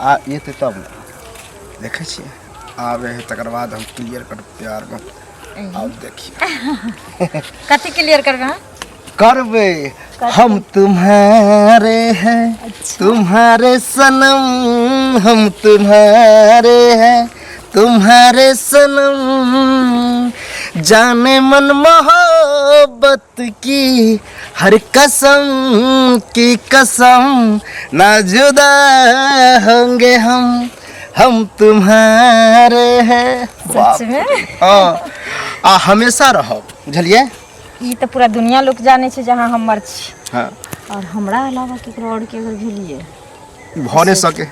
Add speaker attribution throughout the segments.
Speaker 1: आ ये तो तब देखे छे आवे है तकर बाद हम क्लियर कर प्यार में अब देखिए
Speaker 2: कथी क्लियर करबे
Speaker 1: करबे हम तुम्हारे हैं तुम्हारे सनम हम तुम्हारे हैं तुम्हारे सनम जाने मन मोहब्बत की हर कसम की कसम ना जुदा होंगे हम तुम्हारे हैं।
Speaker 2: सच में
Speaker 1: हाँ हमेशा रहो बुझलिए।
Speaker 2: ई तो पूरा दुनिया लोग जाने छे जहाँ हमर छी।
Speaker 1: हाँ
Speaker 2: और हमरा अलावा केकरो और के अगर भेलिए
Speaker 1: भ नहीं सके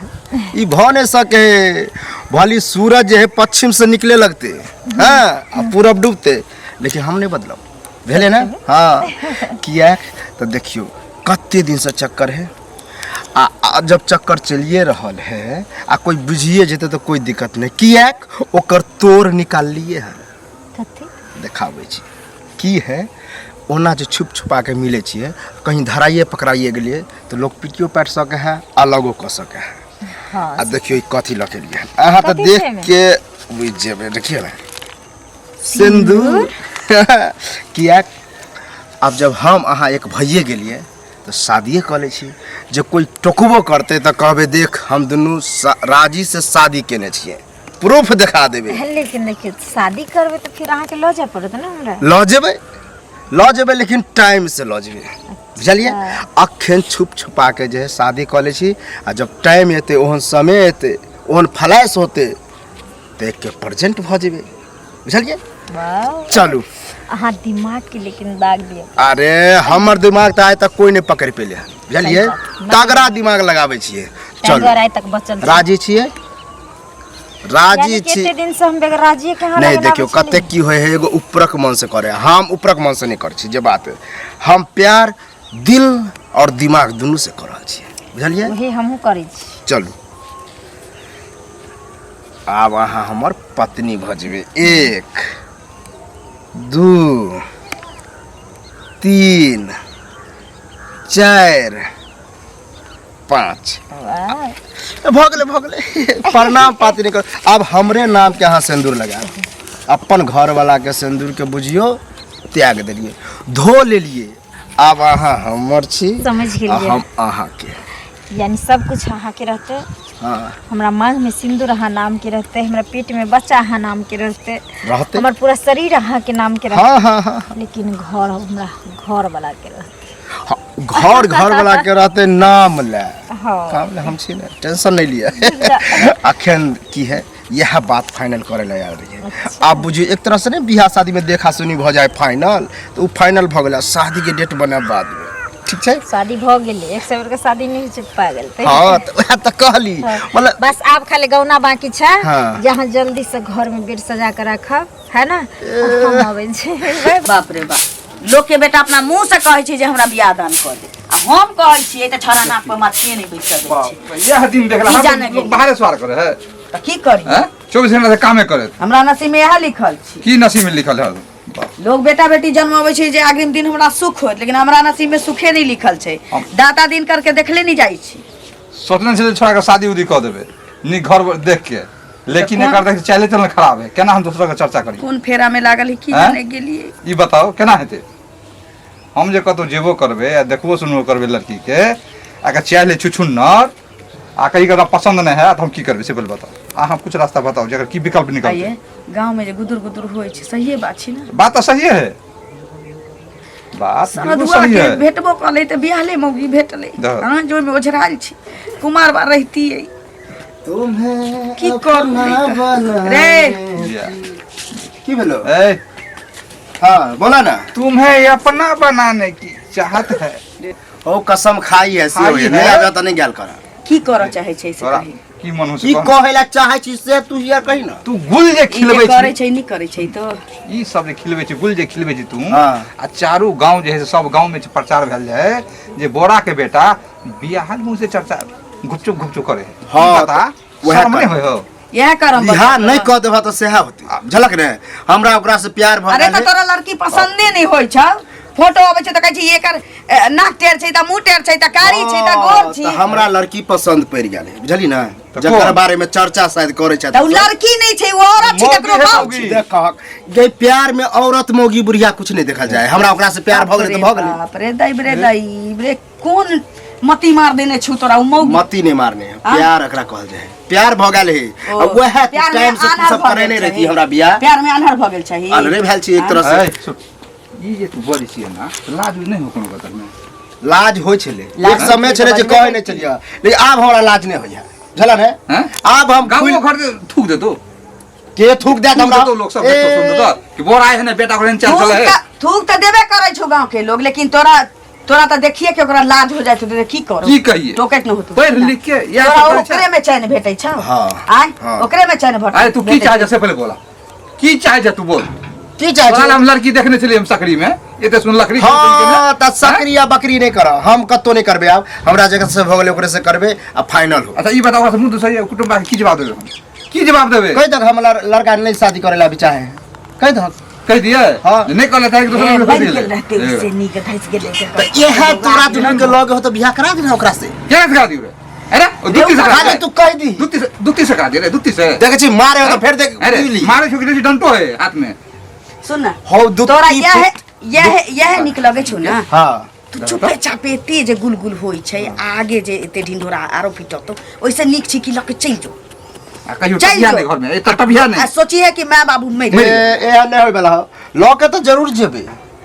Speaker 1: ई भ नहीं सके भली सूरज जो है पश्चिम से निकले लगते हाँ पूरब डूबते लेकिन हम नहीं बदलाव भेले ना। हाँ किया तो देखियो कत्ते दिन से चक्कर है आ जब चक्कर चलिए रहल है आ कोई बुझिए जेते तो कोई दिक्कत नहीं किया ओकर तोड़ निकाल लिए है देखाबै छी की है ओना जो छुप छुपा के मिले छिए कहीं धराइए पकड़ाइए गेलिए तो लोग पिटियो पाट सके है अलगो कर सके है।
Speaker 2: हाँ
Speaker 1: आ देखियो कथी लके लिए अहाँ तो देख के बुझ जेबे देखिए ना सिंदूर किया अब जब हम अहाँ एक भइए गेलिए तो शादिए कर ले छी जो कोई टोकबो करते तो कहबे देख हम दोनों राजी से शादी केने छिए प्रूफ दिखा देबे।
Speaker 2: लेकिन देखिए शादी करबे तो फिर अहाँ के ल जाए पड़त ना हमरा
Speaker 1: ल जेबे लेकिन टाइम से ल जेबे बुझलिए। अखन छुप छुपा के जे है शादी कर ले छी आ जब टाइम एते ओहन समय एते ओहन फ्लैश होते देख के प्रेजेंट भ जेबे बुझलिए। चलू
Speaker 2: अहाँ दिमाग के लेकिन दाग दिए।
Speaker 1: अरे हमर दिमाग तो आइ तक कोई नहीं पकड़ पेले बुझलिए तगड़ा दिमाग लगावे छिए। चलू
Speaker 2: आइ तक बचल
Speaker 1: राजी छिए राजी छी
Speaker 2: केते दिन से हम बेगर राजी कहां
Speaker 1: नहीं देखियो कते की होय है एगो उपरक मन से करे हम उपरक मन से नहीं कर छी जे बात है हम प्यार दिल और दिमाग दोनों से कर रहल छी बुझलिए
Speaker 2: वही हमहु करै छी।
Speaker 1: चलू आब अहाँ हमर पत्नी भ जेबे 1 2 3 4 5 भगले प्रणाम पाती नहीं कर। अब हमरे नाम के अहाँ सिंदूर लगा अपन घर वाला के सिंदूर के बुझियो त्याग दिलिए धो ले लिए अब अहाँ हमर छी
Speaker 2: समझ गेलिए
Speaker 1: हम अहाँ के
Speaker 2: यानी सब कुछ अहाँ के रहते।
Speaker 1: हाँ
Speaker 2: हमरा मांग में सिंदूर अहाँ नाम के रहते हमरा पेट में बच्चा अहाँ नाम के रहते
Speaker 1: रहते
Speaker 2: हमर पूरा शरीर अहाँ के नाम के रहते।
Speaker 1: हाँ हाँ हाँ
Speaker 2: लेकिन घर हमरा घर वाला के रहते
Speaker 1: घर वाला के रहते नाम ले
Speaker 2: हाँ
Speaker 1: काम ले हम छी ना टेंशन नहीं लिया अखन की है यह बात फाइनल करे ले आ रही है। आप बुझिए एक तरह से नहीं बियाह शादी में देखा सुनी भ जाए फाइनल तो फाइनल भ गेला शादी के डेट बने बाद में ठीक है
Speaker 2: शादी भ गेले एक सेवर के शादी नहीं हो पा गेल
Speaker 1: हां तो वह त कहली मतलब
Speaker 2: बस आप खाली गौना बाकी छै
Speaker 1: हाँ।
Speaker 2: जहां जल्दी से घर में बेड सजा के रखब है ना हम आबै छै।
Speaker 3: बाप रे बाप लोग के बेटा अपना मुंह से कहै छै जे हमरा बियाह दान कर दे आ हम कहै छियै त छोरा नाक पे माथिए नहीं बैठ सकै छै।
Speaker 4: यह दिन देखला हम लोग बाहर सवार करे है
Speaker 3: त की करी
Speaker 4: 24 घंटा से कामे करे
Speaker 3: हमरा नसीब में यह लिखल छी
Speaker 4: की नसीब में लिखल है
Speaker 3: लोग बेटा बेटी जन्मावे छै जे अग्रिम दिन हमरा सुख होत लेकिन हमरा नसीब में सुखे नहीं लिखल छै दाता दिन करके देखले नहीं जाई छी
Speaker 4: सोचने से छोरा के शादी उदी कर देबे नी घर देख के लेकिन एकर देख चले चलन खराब है केना हम दूसरा के चर्चा करी
Speaker 3: कौन फेरा में लागल है की जाने गेलिए
Speaker 4: ई बताओ केना हेते हम जे कतो जेबो करबे या देखबो सुनबो करबे लड़की के अगर चाहे छुछुन्नर आ कहीं का पसंद नहीं है तो हम की करबे से बोल बताओ अहाँ कुछ रास्ता बताओ जगर की विकल्प निकाल
Speaker 3: गांव में जे गुदुर गुदुर होय छै सही बात छै ना
Speaker 4: बात तो सही है बात बिल्कुल सही है
Speaker 3: भेटबो कले त बियाहले मौगी भेटले हां जो में ओझराल छी कुमार बा रहती है
Speaker 1: तुम्हें
Speaker 3: की करू रे
Speaker 1: की भेलो
Speaker 4: ए
Speaker 1: हां बोला ना
Speaker 4: तुम्हें अपना बनाने की चाहत है
Speaker 1: ओ कसम खाई है से नहीं आजा त नहीं गेल कर
Speaker 3: की कर चाहे छै से कही
Speaker 4: की मन
Speaker 1: की कहेला चाहे छी से तू ये कही ना
Speaker 4: तू गुल जे खिलबै
Speaker 3: करे छै नहीं करे छै तो
Speaker 4: ई सब जे खिलबै छै गुल जे खिलबै छै तू
Speaker 1: हां
Speaker 4: आ चारू गांव जे है सब गांव में प्रचार भेल जाए जे बोरा के बेटा बियाहन मुंह से चर्चा गुपचुप करे
Speaker 1: हां
Speaker 4: पता वह नहीं होय हो
Speaker 3: यह करम
Speaker 1: बियाह नहीं क देबा त सेहा होती झलक रे हमरा ओकरा से प्यार भ
Speaker 3: अरे त तोरा लड़की पसंदे नहीं होय छ फोटो आबै छै त कहै छी एकर नाक टेढ़ छै त मुंह टेढ़ छै त कारी छै त गोर छै
Speaker 1: तो हमरा लड़की पसंद पड़ गेल बुझली ना जकर बारे में चर्चा शायद करे छै
Speaker 3: त उ लड़की नहीं छै वो औरत छै ककरो बाप छै
Speaker 1: देख गई प्यार में औरत मोगी बुढ़िया कुछ नहीं देखा जाए हमरा ओकरा से प्यार भ गेलै त भ गेलै
Speaker 3: बाप रे दाई रे कोन मती मार देने छु तोरा उ मौगी
Speaker 1: मती नहीं मारने प्यार एकरा कहल जाए प्यार भ गेल है अब वह टाइम से सब करे नहीं रहती हमरा बियाह
Speaker 3: प्यार में अनहर भ गेल छै
Speaker 1: अनरे भेल छी एक तरह से
Speaker 4: ई जे तू बड़ी छी ना लाज नहीं हो कोनो कतर में
Speaker 1: लाज होय छले एक समय छले जे कहे नहीं चलिया लेकिन आब हमरा लाज नहीं होया झला ने आब हम
Speaker 4: गांव घर थूक दे तो
Speaker 1: के थूक दे हमरा
Speaker 4: तो लोग सब देखो सुन तो कि बोर आए है ना बेटा को चल चले है
Speaker 3: थूक त देबे करे छौ गांव के लोग लेकिन तोरा त देखिए के ओकरा लाज हो जाय त की करो
Speaker 4: की कहिए
Speaker 3: टोकट न होतो
Speaker 4: पढ़ लिख के या
Speaker 3: ओकरे में चैन भेटै छ
Speaker 1: हां
Speaker 3: आय ओकरे में चैन भेटै
Speaker 4: अरे तू की चाहे जैसे पहले बोला की चाहे जा तू बोल
Speaker 1: की चाहे
Speaker 4: बोला हम लड़की देखने चली हम सकरी में ये तो सुन लकड़ी
Speaker 1: हां त सकरी या बकरी नहीं करा हम कतो नहीं करबे अब हमरा जगह से भ गेले ओकरे से करबे आ फाइनल हो
Speaker 4: अच्छा ई बताओ मुंह तो सही कुटुंब की जवाब देबे की जवाब देबे
Speaker 1: कह तक हम लड़का नहीं शादी करेला भी चाहे कह दक
Speaker 4: कह दिए
Speaker 1: हां
Speaker 4: नहीं कहले था कि दूसरे में कर दिए
Speaker 3: रहते उससे नी के धइस गेले
Speaker 1: त ये है तोरा दुनु के लगे हो तो बियाह करा दे ओकरा से
Speaker 4: क्या करा दियो रे अरे दुत्ती से
Speaker 1: खाली तू कह दी
Speaker 4: दुत्ती से करा दे रे दुत्ती से
Speaker 1: देखे छी मारे हो तो फिर देख
Speaker 4: अरे मारे छुकी रे डंटो है हाथ में
Speaker 3: सुन ना
Speaker 1: हो
Speaker 3: तोरा यह निक लगे छौ ना
Speaker 1: हां
Speaker 3: तू चुपे चापे तेज गुलगुल होई छै आगे जे एते ढिंढोरा आरो पिटतो ओइसे निक छी कि लके चल जो
Speaker 4: कहियो टबिया ने घर में ए टबिया ने
Speaker 3: सोची है कि मैं बाबू मैं
Speaker 1: ए नहीं होय वाला लके तो जरूर जेबे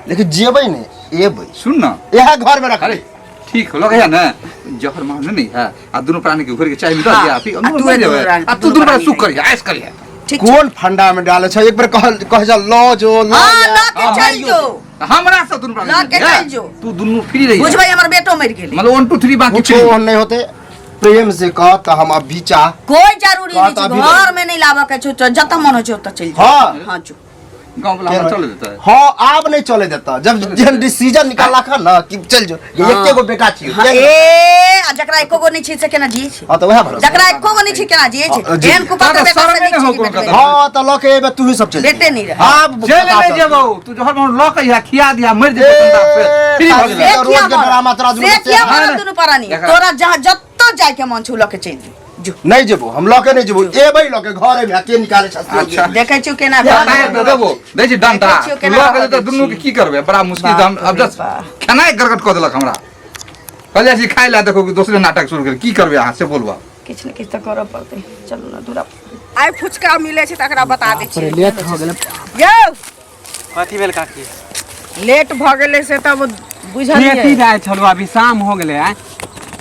Speaker 1: लेकिन जेबे नहीं एबे
Speaker 4: सुन ना
Speaker 1: यह घर में रख
Speaker 4: अरे ठीक हो लगे ना जहर मारने नहीं है आ दोनों प्राणी के घर के चाय में डाल दिया फिर हम मर जावे आ तू दोनों प्राणी सुख करिया ऐस करिया
Speaker 1: कौन फंडा में डाले छ एक बार कह जा लो जो लो
Speaker 3: हां के चल जो
Speaker 4: हमरा से दोनों प्राणी
Speaker 3: लके चल जो
Speaker 4: तू दोनों फ्री रही
Speaker 3: बुझ भाई हमर बेटो मर गेल
Speaker 4: मतलब 1 2 3 बाकी
Speaker 1: कुछ नहीं होते प्रेम से कह त हम अभी चाह
Speaker 3: कोई जरूरी नहीं घर में नहीं लावा के छु जत मन हो छ त चल जा हां जो
Speaker 4: गांव वाला हम चले देता है
Speaker 1: हां आप नहीं चले देता जब जब डिसीजन निकाला खा ना कि चल जो एके गो बेटा छी
Speaker 3: ए जकरा एको गो नहीं छी से केना जिए छी
Speaker 1: हां तो वह भरोसा
Speaker 3: जकरा एको गो नहीं छी केना जिए छी एन को पता बेटा से नहीं छी
Speaker 1: हां तो लके एबे तू ही सब चल
Speaker 3: बेटे नहीं रहे
Speaker 1: आप
Speaker 4: जेल में जेबो तू जो हम लक या खिया दिया मर जे बंदा पे फ्री हो गेल
Speaker 1: रोज के ड्रामा तोरा
Speaker 3: से किया मन दुनु परानी तोरा जहां जत्तो जाय के मन छु लके चल जो
Speaker 1: नहीं जेबो हम लके नहीं जेबो एबे लके घरे में के निकाले छ
Speaker 4: अच्छा
Speaker 3: देखे छु केना
Speaker 4: देबो दे छी डंटा लक दे दुनु के की करबे बड़ा मुश्किल हम अब जस्ट खाना गरगट क देलक हमरा कहले छी खाइ ला देखो कि दूसरे नाटक शुरू कर की करबे हां से बोलबा
Speaker 3: किछ न किछ त करब पड़ते चलो ना दूरा
Speaker 5: आइ फुचका मिले छै तकरा बता दै छी
Speaker 1: लेट हो गेले
Speaker 5: यौ
Speaker 6: कथी भेल काकी
Speaker 5: लेट भ गेले से तब बुझलिए
Speaker 6: खेती जाय छलो अभी शाम हो गेले है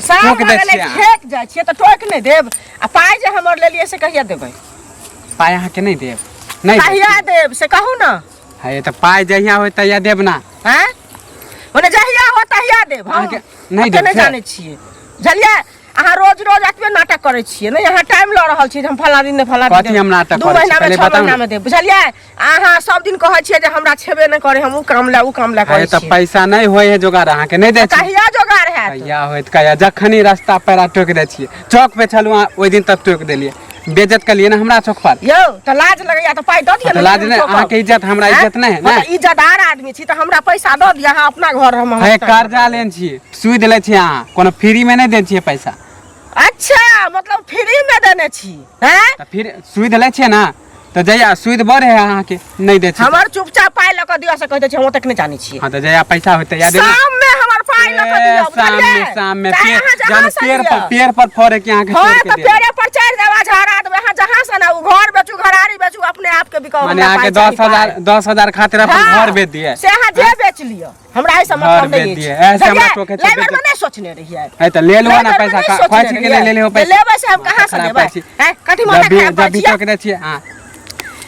Speaker 5: शाम
Speaker 6: ठोक
Speaker 5: भ
Speaker 6: दै
Speaker 5: गेले
Speaker 6: छियै अहाँ।
Speaker 5: ठेक जाइ छियै त ठोक नहि देब आ पाइ जे हमर लेलिए से कहिया देबै
Speaker 6: पाइ अहाँ के नहीं देब नहीं
Speaker 5: कहिया देब से कहू ना
Speaker 6: है तो पाइ जहिया होय तहिया देब ना
Speaker 5: हैं ओने जहिया हो तहिया देब हम
Speaker 6: अहाँके नहीं देब
Speaker 5: नहीं
Speaker 6: से?
Speaker 5: जानै छियै बुझलिए अहाँ रोज रोज एतबे नाटक करै छियै ने यहाँ टाइम ल रहल छी हम फला दिन ने फला दिन
Speaker 6: कथी हम नाटक
Speaker 5: दू
Speaker 6: करै छी?
Speaker 5: महीना में
Speaker 6: पहिले
Speaker 5: 6
Speaker 6: बताउ
Speaker 5: महीना
Speaker 6: ने।
Speaker 5: में देब बुझलिए अहाँ सब दिन कहै छियै जे हमरा छेबे नहि करे हम उ काम ला
Speaker 6: है
Speaker 5: करै
Speaker 6: तो
Speaker 5: छियै
Speaker 6: पैसा नहीं होय है जोगार अहाँ के नहीं दे छी
Speaker 5: कहिया जोगाड़ हैत
Speaker 6: कहिया होय कहिया जखनी रास्ता पैरा टोक दे छियै चौक पे छलु ओइ दिन तक टोक देलिए बेइज्जत कलिए ना हमरा चौक पर
Speaker 5: यौ त लाज लगैया त पाइ द दिय
Speaker 6: तो लाज नहीं अहाँ के इज्जत हमरा इज्जत नहीं है ना
Speaker 5: इज्जतदार आदमी छी त हमरा पैसा द दिय अहाँ अपना घर हम
Speaker 6: है कर्जा लेन छी सुद ले छी अहाँ कोनो फ्री में नहीं दे छियै पैसा
Speaker 5: अच्छा मतलब फ्री में देने छी हैं
Speaker 6: तो फिर सुद ले छियै ना तो जया सुद बढ़े है अहाँ के नहीं दे छी
Speaker 5: हमर चुपचाप पाइ ल क दिय से कहै छै हम तक नहीं जानै छियै
Speaker 6: हां तो जया पैसा होते या देब
Speaker 5: शाम में हमर पाइ ल क दिय
Speaker 6: शाम में पेड़ पर फरे के अहाँ के
Speaker 5: हां
Speaker 6: छोड़
Speaker 5: त
Speaker 6: के दे
Speaker 5: पेड़े पर चढ़ देबा झरा देबा अहाँ जहां से ना उ घर बेचू घरारी बेचू अपने आप के बिकाऊ
Speaker 6: माने आके 10,000 खातिर अपन घर बेच दिए
Speaker 5: से अहाँ जे बेच लियो हमरा ऐसा
Speaker 6: घर
Speaker 5: मतलब
Speaker 6: बेच
Speaker 5: नहीं
Speaker 6: दिए,
Speaker 5: है
Speaker 6: ऐसे हमरा टोके छै
Speaker 5: लेबर
Speaker 6: बेच-
Speaker 5: में नहीं सोचने रहिए
Speaker 6: है तो ले लो ना पैसा खोज के ले हो पैसा
Speaker 5: लेबै से हम कहां से लेबै हैं कथि माने खाए
Speaker 6: जब भी
Speaker 5: छियै
Speaker 6: टोक दे छियै हां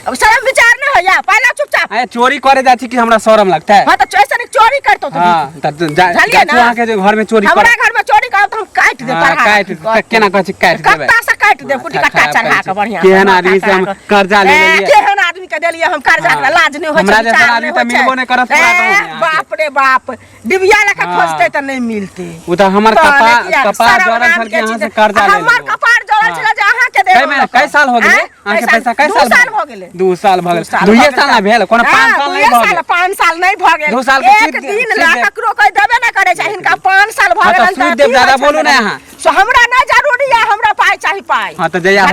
Speaker 5: अब शर्म विचार नहीं होया पहले चुपचाप
Speaker 6: ए चोरी करे जा छी कि हमरा शरम लगता है
Speaker 5: हां तो ऐसा नहीं चोरी करतो तो
Speaker 6: हां त
Speaker 5: झलिए ना।
Speaker 6: अहाँ के जो घर में चोरी
Speaker 5: हमरा
Speaker 6: कर
Speaker 5: घर में चोरी करब तो हम काट दे
Speaker 6: हां काट केना कहै छी काट देबै
Speaker 5: कत्ता से काट दे कुटी कट्टा चढ़ा के बढ़िया
Speaker 6: केहन आदमी से हम कर्जा ले लेलिए
Speaker 5: केहन आदमी के देलिए हम कर्जा
Speaker 6: हाँ।
Speaker 5: लाज नहीं होय
Speaker 6: हमरा जैसा आदमी त मिलबो नहीं करत पूरा गाँव में
Speaker 5: बाप रे बाप डिबिया लेके
Speaker 6: हाँ।
Speaker 5: खोजते त नहीं मिलते
Speaker 6: उ त हमर
Speaker 5: कहले कि यार,
Speaker 6: कपार
Speaker 5: शर्म
Speaker 6: जड़ल
Speaker 5: नाम
Speaker 6: छल
Speaker 5: के
Speaker 6: कि अहाँ
Speaker 5: चीज-
Speaker 6: से कर्जा ले
Speaker 5: हमर
Speaker 6: लेलिए
Speaker 5: कपार जड़ल
Speaker 6: हाँ।
Speaker 5: छल जे अहाँ के दे
Speaker 6: कई महीना कई साल हो गेलै आके पैसा कै
Speaker 5: 2 साल भ गेले
Speaker 6: 2 साल भ गेल 2 साल ना भेल कोनो 5 साल नहीं भ गेल
Speaker 5: 5 साल नहीं भ गेल
Speaker 6: 2 साल के
Speaker 5: एक दिन ला ककरो कोई देबे ना करे छै हिनका 5 साल भ गेल
Speaker 6: त सूद देव ज्यादा बोलू ना यहाँ
Speaker 5: सो हमरा ना जरूरी है हमरा पाई चाही पाई
Speaker 6: हां त जया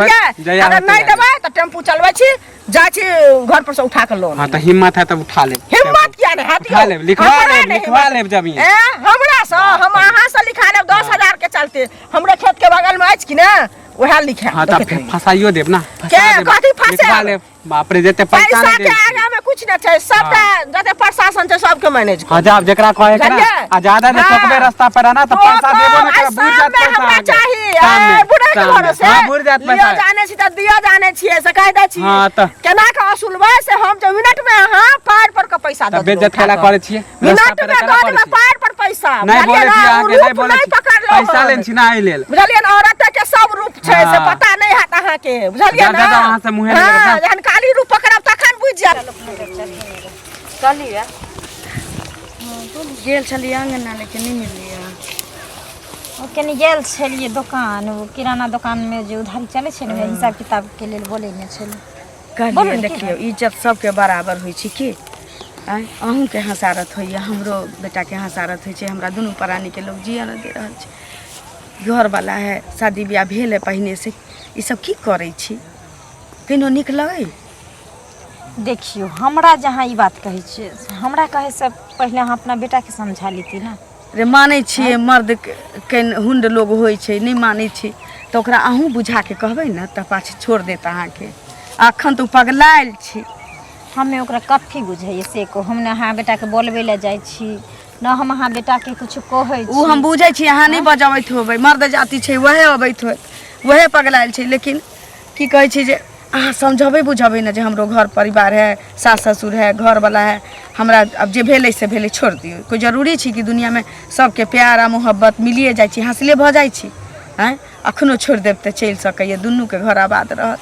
Speaker 5: अगर नहीं देबै त टेम्पू चलबै छी जा छी घर पर से उठा के लोन
Speaker 6: हां त हिम्मत है त उठा ले
Speaker 5: हिम्मत क्या नहीं हाथी
Speaker 6: उठा ले लिखवा ले जमीन
Speaker 5: हमरा से हम अहाँ से लिखा लेब 10,000 के चलते हमरे खेत के बगल में अछि कि ना वह लिखे
Speaker 6: हां त फसाइयो देब ना
Speaker 5: के कथी फसे
Speaker 6: लिखवा ले बाप रे जेते पैसा
Speaker 5: पैसा के आगा में कुछ न छै सब जते प्रशासन छै सबके मैनेज
Speaker 6: हां जब जेकरा कहे करा आ ज्यादा ने सकबे रास्ता पर ना त पैसा देबो ना कर बुझ जात पैसा
Speaker 5: हमरा चाहिए बुढ़ा के भरोसे
Speaker 6: हां बुझ जात पैसा
Speaker 5: लियो जाने छी त दियो जाने छियै से कह दै छी
Speaker 6: हां त
Speaker 5: केना के असुलबै से हम जो मिनट में अहाँ पार पर के पैसा दे
Speaker 6: बेइज्जत खेला करे छिए
Speaker 5: मिनट में गाड़ी में पार पर पैसा
Speaker 6: नहीं बोले छी आगे नहीं बोले पैसा लेन छी ना आई लेल
Speaker 5: बुझलिए ना औरत के सब रूप छै से पता नहीं है अहाँ के बुझलिए ना
Speaker 6: वहां से मुंह लगा
Speaker 5: जहन काली रूप पकड़ब तखन बुझ जा
Speaker 3: चलिए गेल छलिए अंगना लेकिन नहीं मिलिए
Speaker 2: ओ कनी गेल छलिए दुकान वो किराना दुकान में जो उधारी चले छै ने हिसाब किताब के लेल बोले ने छले
Speaker 3: कहलिए देखियो इज्जत सबके बराबर होइ छै की अहूँ के हसारत होइए हमरो बेटा के हसारत होइ छै हमरा दुनू प्राणी के लोग जिया न दे रहल छै घर वाला है शादी ब्याह भेल है पहिने से ई सब की करै छी केनो निक लगै
Speaker 2: देखियो हमरा जहाँ ई बात कहै छियै हमरा कहे से पहले अहाँ अपना बेटा के समझा लेती ना
Speaker 3: रे मानै छियै मर्द के हुंड लोग होइ छै नहीं मानै छी तो ओकरा अहूँ बुझा के कहबै न त पाछे छोड़ देत अहाँ के अखन तो पगलाइल छी
Speaker 2: हमें ओकरा कथी बुझाइए से को हम अहाँ बेटा के बोलबे ले जाइ छी न हम अहाँ बेटा के कुछ कहै छी
Speaker 3: उ हम बुझै छी अहाँ नहीं बजाबैत होबै मर्द जाति छै वहे अबैत होत वहे पगलाइल छै लेकिन की कहै छी जे अहाँ समझबै बुझबै ना जे हमरो घर परिवार है सास ससुर है घर वाला है हमरा अब जे भेलै से भेलै छोड़ दियौ कोई जरूरी छै कि दुनिया में सबके प्यार आ मोहब्बत मिलिए जाइ छै हंसले भ जाइ छै हैं अखनो छोड़ देब त चल सकैए दुनू के घर आबाद रहत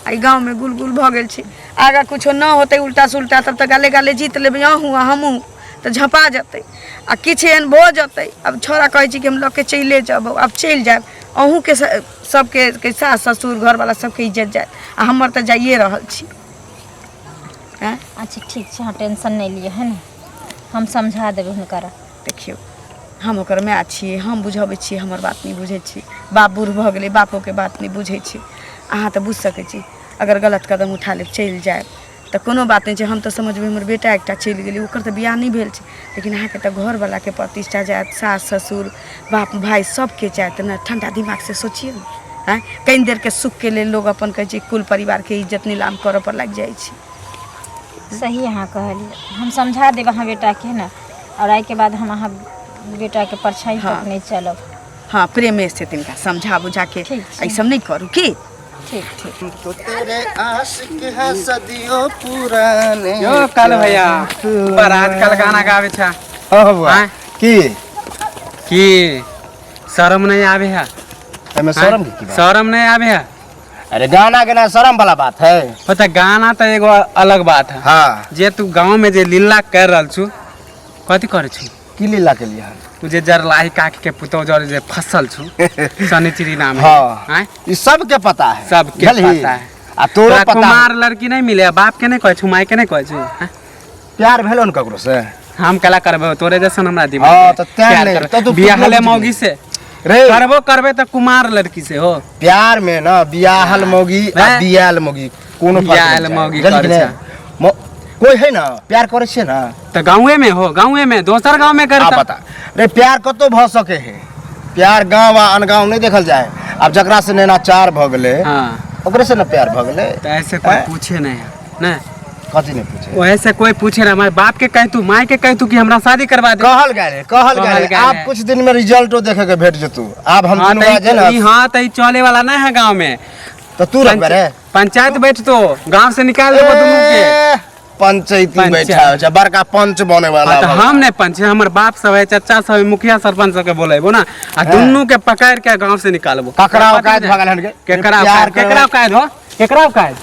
Speaker 3: आ गाँव में गुलगुल भ गेल छी आगा कुछो न होते उल्टा सुल्टा तब त गाले गाले जीत लेबै अहूँ आ हमहूँ त झपा जतै आ किछु एहन भ जतै अब छोरा कहै छी कि हम लऽ के चले जाब अब चलि जायब अहूँ के सबके सास ससुर घर वाला सबके इज्जत जाए आ हमर त जाइए रहल छी हैं
Speaker 2: अच्छा ठीक छै हाँ टेंशन नहीं लिए है ना हम समझा देबै हुनकरा
Speaker 3: देखियो हम ओकर माय छियै हम बुझबै छियै हमर बात नहीं बुझै छी बाप बूढ़ भ गेलै बापो के बात नहीं बुझै छी अहाँ तऽ बुझ सकै छी अगर गलत कदम उठा लेब चलि जायब तऽ कोनो बात नहीं छै हम तऽ समझबै हमर बेटा एकटा चलि गेलै ओकर तऽ बियाह नहीं भेल छै लेकिन अहाँके तऽ घरवाला के प्रतिष्ठा जायत सास ससुर बाप भाई सबके जायत ना ठंडा दिमाग से सोचिए ना हैं कई देर के सुख के लेल लोग अपन कहै छै कुल परिवार के इज्जत नीलाम करऽ पर लग जाइ छै
Speaker 2: सही अहाँ कहलिए हम समझा देब अहाँ बेटा के ना और आई के बाद हम अहाँ बेटा के परछाई तक नहीं चलब
Speaker 3: हाँ प्रेमे से तिनका समझा बुझा के ऐसा नहीं करू की
Speaker 2: ठीक ठीक
Speaker 1: तो तेरे आशिक है सदियों पुराने
Speaker 6: यो काल भैया बारात कल गाना गावे छा
Speaker 1: हां बुआ
Speaker 6: हैं? की शर्म नहीं आवे है
Speaker 1: एमे शर्म की बात
Speaker 6: शर्म नहीं आवे है
Speaker 1: अरे गाना के ना शर्म वाला बात है
Speaker 6: पता गाना तो एगो अलग बात है
Speaker 1: हां
Speaker 6: जे तू गांव में जे लीला कर रहल छु कथी करे छु
Speaker 1: की लीला के लिए
Speaker 6: तुझे जरलाही काकी के पुतौ जर जे फसल छु सनिचरी नाम है
Speaker 1: हां
Speaker 6: हैं
Speaker 1: ई सबके पता है
Speaker 6: सबके
Speaker 1: बुझलिही?
Speaker 6: पता है
Speaker 1: आ तोरो पता
Speaker 6: कुमार लड़की नहीं मिले बाप के नहीं कहै छु माई के नहीं कहै छु हैं?
Speaker 1: प्यार भेलो न ककरो से
Speaker 6: हम कला करबे तोरे जैसन हमरा
Speaker 1: हाँ,
Speaker 6: दिमाग
Speaker 1: तो तैं नहीं, तो तू
Speaker 6: बियाहले
Speaker 1: खुद
Speaker 6: मौगी से
Speaker 1: रे
Speaker 6: करबो करबे तो कुमार लड़की से हो
Speaker 1: प्यार में ना बियाहल मौगी आ
Speaker 6: हैं?
Speaker 1: बियाहल मौगी कोनो फर्क
Speaker 6: बियाहल
Speaker 1: नहीं
Speaker 6: मौगी
Speaker 1: बुझलिही
Speaker 6: करे
Speaker 1: कि नहीं? कोई है ना प्यार करे छे ना
Speaker 6: तो गाँवे में हो गाँवे में दोसर गाँव में
Speaker 1: आ
Speaker 6: करता
Speaker 1: बता रे प्यार कतो भ सके है प्यार गांव आ अनगांव नहीं देखल जाए अब जकरा से नैना चार भ गेले
Speaker 6: हाँ
Speaker 1: ओकरे से ना प्यार भ गेले
Speaker 6: तो ऐसे कोई
Speaker 1: हैं?
Speaker 6: पूछे नहीं है ना
Speaker 1: कथी नहीं पूछे
Speaker 6: वैसे कोई पूछे ना हमारे बाप के कह तू माई के कह तू कि हमरा शादी करवा दे
Speaker 1: कहल गए
Speaker 6: कहल
Speaker 1: गए
Speaker 6: गए
Speaker 1: आप
Speaker 6: है।
Speaker 1: कुछ दिन में रिजल्टो देखे के भेट जतू अब हम
Speaker 6: हाँ
Speaker 1: दुनू जे ना
Speaker 6: हाँ तो चले वाला नहीं है गाँव में
Speaker 1: तो तू रख रे
Speaker 6: पंचायत बैठ तो गाँव से निकाल देबो दुनू के
Speaker 1: पंचायती
Speaker 6: पंचायत।
Speaker 1: बैठा है बड़का पंच बने वाला
Speaker 6: हाँ, तो हम नहीं पंच हमर बाप सब है चाचा सब है मुखिया सरपंच सब के बोलेबो ना आ दुनू के पकड़ के गांव से निकालबो
Speaker 1: ककरा औकात भगल हन के
Speaker 6: केकरा
Speaker 1: प्यार
Speaker 6: औकात केकरा औकात हो केकरा औकात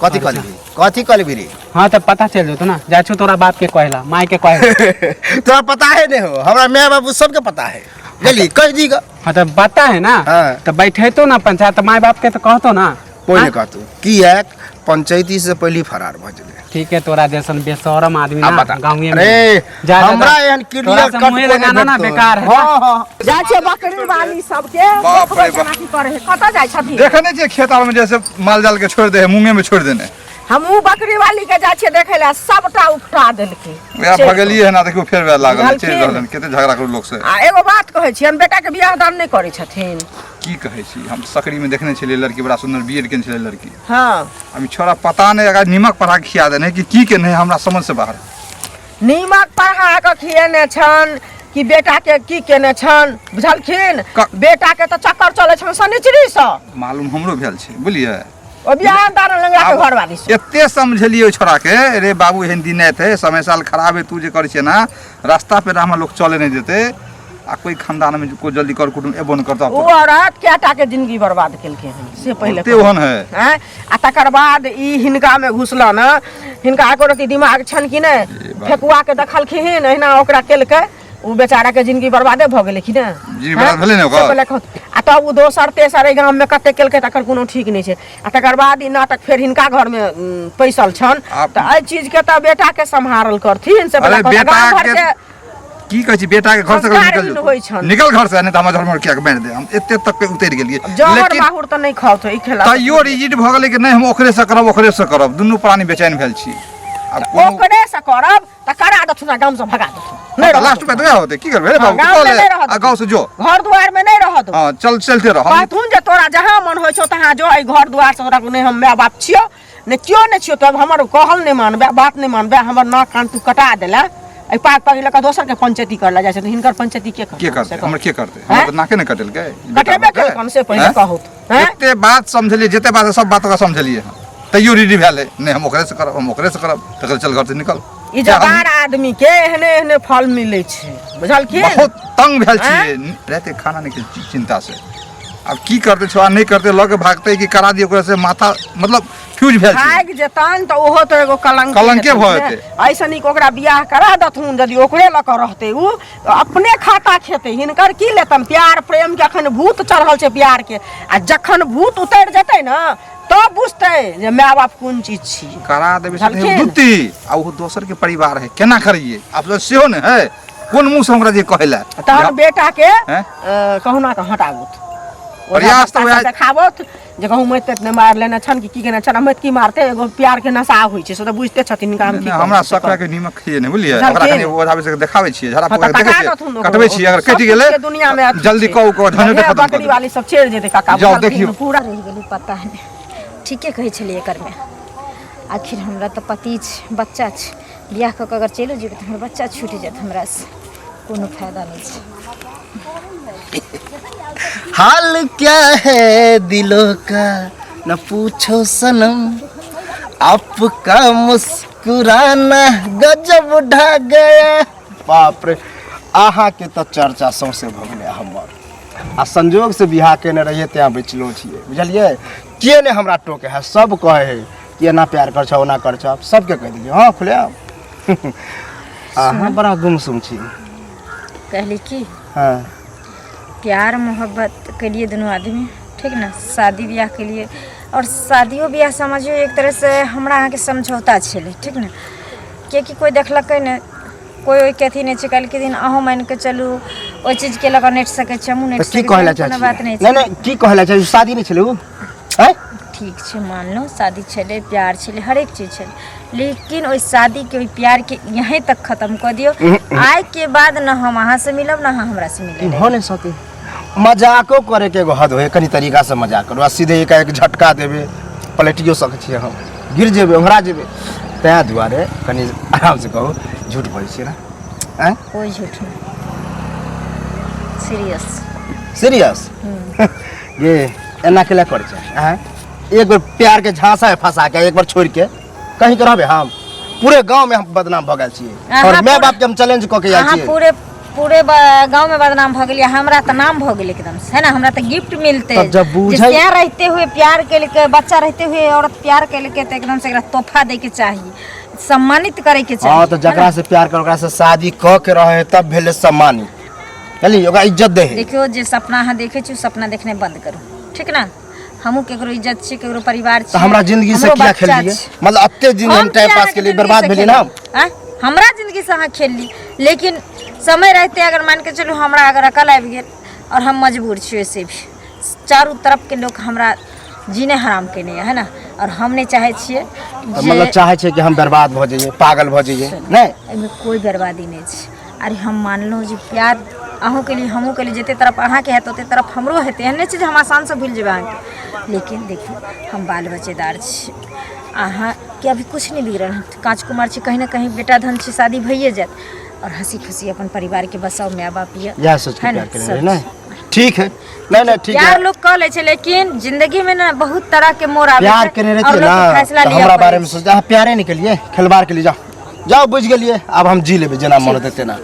Speaker 1: कथी कहली कथी कहली रे
Speaker 6: हाँ तो पता चल जतो ना जाछो तोरा बाप के कहला माई के कहला
Speaker 1: तोरा पता है नहीं हो हमरा माँ बाबू सबके पता है जल्दी कह दी
Speaker 6: हाँ तो पता है ना
Speaker 1: हाँ।
Speaker 6: तो बैठे तो ना पंचायत माई बाप के तो कहतो ना
Speaker 1: कोई नहीं कहतू किएक पंचायती से पहले फरार भ गेलै।
Speaker 6: ठीक है, तोरा जैसन बेशरम आदमी
Speaker 1: अब
Speaker 6: ना
Speaker 1: बता
Speaker 6: गाँव में
Speaker 1: अरे
Speaker 6: जा
Speaker 1: हमरा एहन क्लियर कट
Speaker 6: मुँह लगाना ना बेकार है।
Speaker 1: हां हां
Speaker 5: जाइ छै बकरी वाली सबके
Speaker 4: बाप रे
Speaker 5: देखबै केना की करे है, कतऽ जाइ छथिन।
Speaker 4: देखने छियै खेत आर में जैसे माल जाल के छोड़ दे है, मुंगे में छोड़ देने
Speaker 5: हमहूँ बकरी वाली के जाइ छियै देखै लए, सबटा उपटा देलकै।
Speaker 4: वएह भगलिए है ना, देखियो फेर वएह लागल है, चल
Speaker 5: बुझलखिन।
Speaker 4: रहलन केते झगड़ा करू लोग से।
Speaker 5: आ एगो बात कहै छी, हम बेटा के बियाह दान नहि करै छथिन।
Speaker 4: की कहै छी, हम सकरी में देखने छलिए लड़की, बड़ा सुंदर बीएड केने छले लड़की।
Speaker 5: हाँ
Speaker 4: अभी छोरा पता नहीं अगर नीमक पढ़ा के खिया देने कि के नहीं, हमरा समझ से बाहर।
Speaker 5: नीमक पढ़ा कऽ खिएने छन कि बेटा के की केने छन बुझलखिन। बेटा के तऽ चक्कर चलै छन शनिचरी सँ,
Speaker 4: मालूम हमरो भेल छै बुझलिए।
Speaker 5: ओ बियाह दान लंगड़ा के घर वाली से
Speaker 4: एते समझलिए छोरा के, रे बाबू एहन दिन थे, समय साल खराब है, तू जे कर ना रास्ता पे हम लोग चले नहीं देते, आ कोई खानदान में कोई जल्दी कर कुटुम एबो न करता।
Speaker 5: ओ औरत केटा के जिंदगी बर्बाद केलकै हन से पहिले
Speaker 4: ते ओहन है।
Speaker 5: हैं आ तकर बाद ई हिनका में घुसला न, हिनका एको रति दिमाग छन कि नै, फेकुआ के देखलखिन एहिना ओकरा केलकै, उ बेचारा के जिंदगी बर्बादे भ गेलै कि नै।
Speaker 4: जी बर्बाद भेलै ने ओकर।
Speaker 5: आ तब उ दोसर तेसर गांव में कते केलकै तकर कोनो ठीक नहीं छै। आ तकर बाद ई नाटक फेर हिनका घर में पैसल छन, त एहि चीज के त बेटा के सम्हारल करथिन से पहिले
Speaker 4: बेटा
Speaker 5: गांव घर
Speaker 4: के की कहै छी, बेटा के घर से
Speaker 5: संस्कार होइ छन।
Speaker 4: निकल घर से, नहीं त हमर घर में किया के मार दे। हम एते तक पे उतर गेलिए,
Speaker 5: जहर माहुर त नहीं खाओ तो ई खेला
Speaker 4: तैयो रिजिड भ गेलै कि नहीं हम ओकरे से करब, दुनू प्राणी बेचैन भेल छी। अब
Speaker 5: ओकरे से करब त करा दथु ना, गांव से भगा दथु नहीं रह
Speaker 4: लास्ट में तो यह होते की करबे रे बाबू,
Speaker 5: गाँव में नहीं रहत।
Speaker 4: गांव से जो
Speaker 5: घर दुआर में नहीं रहत।
Speaker 4: हां चलते रह। हम
Speaker 5: कहथुन जे तोरा जहां मन होय छौ तहां जो, एहि घर दुआर से तोरा को नहीं हम माय बाप छियो ने क्यों नहीं छियो, तब हमर कहल नहीं मानबे, बात नहीं मानबे, हमर नाक कान तू कटा देला, ए पाक पाक लका दोसर के पंचायती करला जाय छै, हिनकर पंचायती के
Speaker 4: करते हमर के करते, हम त नाके न कटल के
Speaker 5: कटेबे के कम से पहले कहू हैं।
Speaker 4: एते बात समझलिए, जते बात सब बात का समझलिए हम, तैयो रेडी भेले नहीं हम ओकरे से करब, हम ओकरे से करब, तकर चल घर से निकल।
Speaker 5: ई जवान आदमी के एहने एहने फल मिलै छै बुझलखिन।
Speaker 4: बहुत तंग भेल छिए रहते खाना नहीं के चिंता से। अब की करते छो नहीं करते, लगे भागते कि करा दिए, ओकरा से माथा मतलब फ्यूज भेल छै।
Speaker 5: भाग जेतन तो ओहो तो एगो
Speaker 4: कलंके भ जेतै।
Speaker 5: ऐसे निक ओकरा बियाह करा दथुन, यदि ओकरे ल के रहते उ तो अपने खाता खेते, हिनकर की लेतन। प्यार प्रेम के अखन भूत चढ़ल छै प्यार के, आ जखन भूत उतर जेतै न तो बुझते जे माय बाप कोन चीज छी।
Speaker 4: करा देबे से दुती आ वो दोसर के परिवार है, केना करिए आप सेहो ने है, कोन मुंह से हमरा जे कहला
Speaker 5: तहन बेटा के कहुना के हटाबुत,
Speaker 4: प्रयास तो
Speaker 5: देखाबत जे कहूँ मत ने मार लेना छन कि केना छन, मत की मारते, एगो प्यार के नशा होई छै से त बुझते छथिन काम की।
Speaker 4: हमरा सकरा के नीमक खिए ने बुझलिए, ओकरा कने ओझाबे से देखाबै छिए, झड़ा फूका देखे छिए, कटबै छिए, अगर कटि गेलै
Speaker 5: दुनिया में
Speaker 4: जल्दी कहू को धन के खत्म
Speaker 5: बकरी वाली सब चेड़ जेते काका।
Speaker 4: जाओ देखियो
Speaker 2: पूरा रह गेली पता है, ठीके कहै छलिए एकर में। आखिर हमरा तो पति छै, बच्चा छै, बियाह क के अगर चलो जेबै त हमर बच्चा छूट जात, हमरा से कोनो फायदा नहीं छै।
Speaker 1: हाल क्या है दिलों का न पूछो सनम, आपका मुस्कुराना गजब ढा गया। बाप रे, अहाँ के तो चर्चा सौंसे भ गेलै हमर, आ संजोग से बियाह केने रहिए त्या बेचलो छिए बुझलिए। के ने हमरा टोके है, सब कहे है कि एना प्यार कर छौ ओना कर छौ, सबके कह दिलिए हां खुले। अहाँ बड़ा गुमसुम छी।
Speaker 2: कहली कि
Speaker 1: हां
Speaker 2: प्यार मोहब्बत के लिए दोनों आदमी ठीक ना, शादी ब्याह के लिए, और शादियों ब्याह समझियो एक तरह से हमरा अहाँ के समझौता छलै ठीक ना। किएकि कोई देखलकै ने, कोई ओहि के अथी नहीं छै, कल के दिन अहूँ मान के चलू ओहि चीज के लगा नेट सकै छै, हमहूँ नेट
Speaker 1: की
Speaker 2: सकै
Speaker 1: कहला
Speaker 2: छी, कोनो बात नहीं
Speaker 1: नहीं नहीं की कहला चाहिए, शादी नहीं छलै उ हैं।
Speaker 2: ठीक छै मान लो शादी छलै, प्यार छलै, हर एक चीज छलै, लेकिन ओहि शादी के ओहि प्यार के यहीं तक खत्म कर दियो। आय के बाद न हम अहाँ से मिलब न अहाँ हमरा से मिलब।
Speaker 1: हो नहीं सके, मजाको करे के एगो हद होय, कनी तरीका से मजाक करो, आ सीधे एक झटका देबे पलटियो सकै छियै, हम गिर जेबे ओहरा जेबे, तै दुआरे कनी आराम से कहू, झूठ बोलै छियै ना हैं।
Speaker 2: कोई झूठ नहीं, सीरियस
Speaker 1: सीरियस ये एना केला कर छै हैं। एक बार प्यार के झांसा है फंसा के, एक बार छोड़ के कहीं के रहबे, हम पूरे गांव में हम बदनाम भ गेल छियै, और माय बाप के हम चैलेंज क के जाइ छियै।
Speaker 2: पूरे पूरे गांव में बदनाम भ गेलिए, हमरा त नाम भ गेल एकदम से है ना, हमरा त गिफ्ट मिलते।
Speaker 1: जब बुझै
Speaker 2: जिसके रहते हुए प्यार के लिए, बच्चा रहते हुए औरत प्यार के लिए तो एकदम से एकरा तोहफा दे के चाहिए, सम्मानित करे के चाहिए।
Speaker 1: हां तो जकरा से प्यार कर, ओकरा से शादी क के रहे तब भेले सम्मानित, चली ओकरा इज्जत दे।
Speaker 2: देखियो जे सपना अहाँ देखे छी, सपना देखने बंद करू ठीक ना। हमहू केकरो इज्जत छी, केकरो परिवार छी।
Speaker 1: तो हमरा जिंदगी से
Speaker 2: हमरो
Speaker 1: क्या
Speaker 2: बच्चा
Speaker 1: खेल लिए?
Speaker 2: छी।
Speaker 1: मतलब अत्ते दिन हम टाइम
Speaker 2: क्या
Speaker 1: पास
Speaker 2: अहाँके
Speaker 1: के लिए
Speaker 2: जिंदगी
Speaker 1: बर्बाद
Speaker 2: से
Speaker 1: भेलिए ना हम।
Speaker 2: खेली? आँ? हमरा जिंदगी से अहाँ खेल ली, लेकिन समय रहते अगर मान के चलो हमरा अगर अकल आबि गेल और हम मजबूर छी वैसे भी, चारों तरफ के लोग हमरा जीने हराम केने है ना, और हम नहीं चाहे छिए
Speaker 1: मतलब चाहे छे कि हम बर्बाद भ जाइए, पागल भ जाइए नहीं।
Speaker 2: एहिमे कोई बर्बादी नहीं छै। अरे हम मानलो जे प्यार अहूँ के लिए हमहूँ के लिए जते तरफ अहाँ के हेत ओते तरफ हमरो हेतै, एहन नहीं छै जे हम आसान से भूल जेबै अहाँ के। लेकिन देखियो हम बाल बच्चेदार छी, अहाँ के अभी कुछ नहीं बिगड़ल है, कांच कुमार छी, कहीं ना कहीं बेटा धन छी, शादी भइए जात और हंसी खुशी अपन परिवार के बसाओ, माँ बाप ये
Speaker 1: यह सोच के
Speaker 2: है ना,
Speaker 1: प्यार
Speaker 2: सब
Speaker 1: करे ना। ठीक है, नहीं ठीक
Speaker 2: प्यार
Speaker 1: है।
Speaker 2: लोग कह ले छै, लेकिन जिंदगी में ना बहुत तरह के मोड़ आवे
Speaker 1: प्यार
Speaker 2: छै,
Speaker 1: करने
Speaker 2: और
Speaker 1: रहती है
Speaker 2: लोग के
Speaker 1: ना
Speaker 2: फैसला
Speaker 1: तो
Speaker 2: लिया
Speaker 1: हमारा
Speaker 2: पड़ै
Speaker 1: बारे में
Speaker 2: छै।
Speaker 1: सोचते खिलवाड़ के लिए जाओ, जाओ बुझ गलिए, अब हम जी लेबे जना मन देते ना।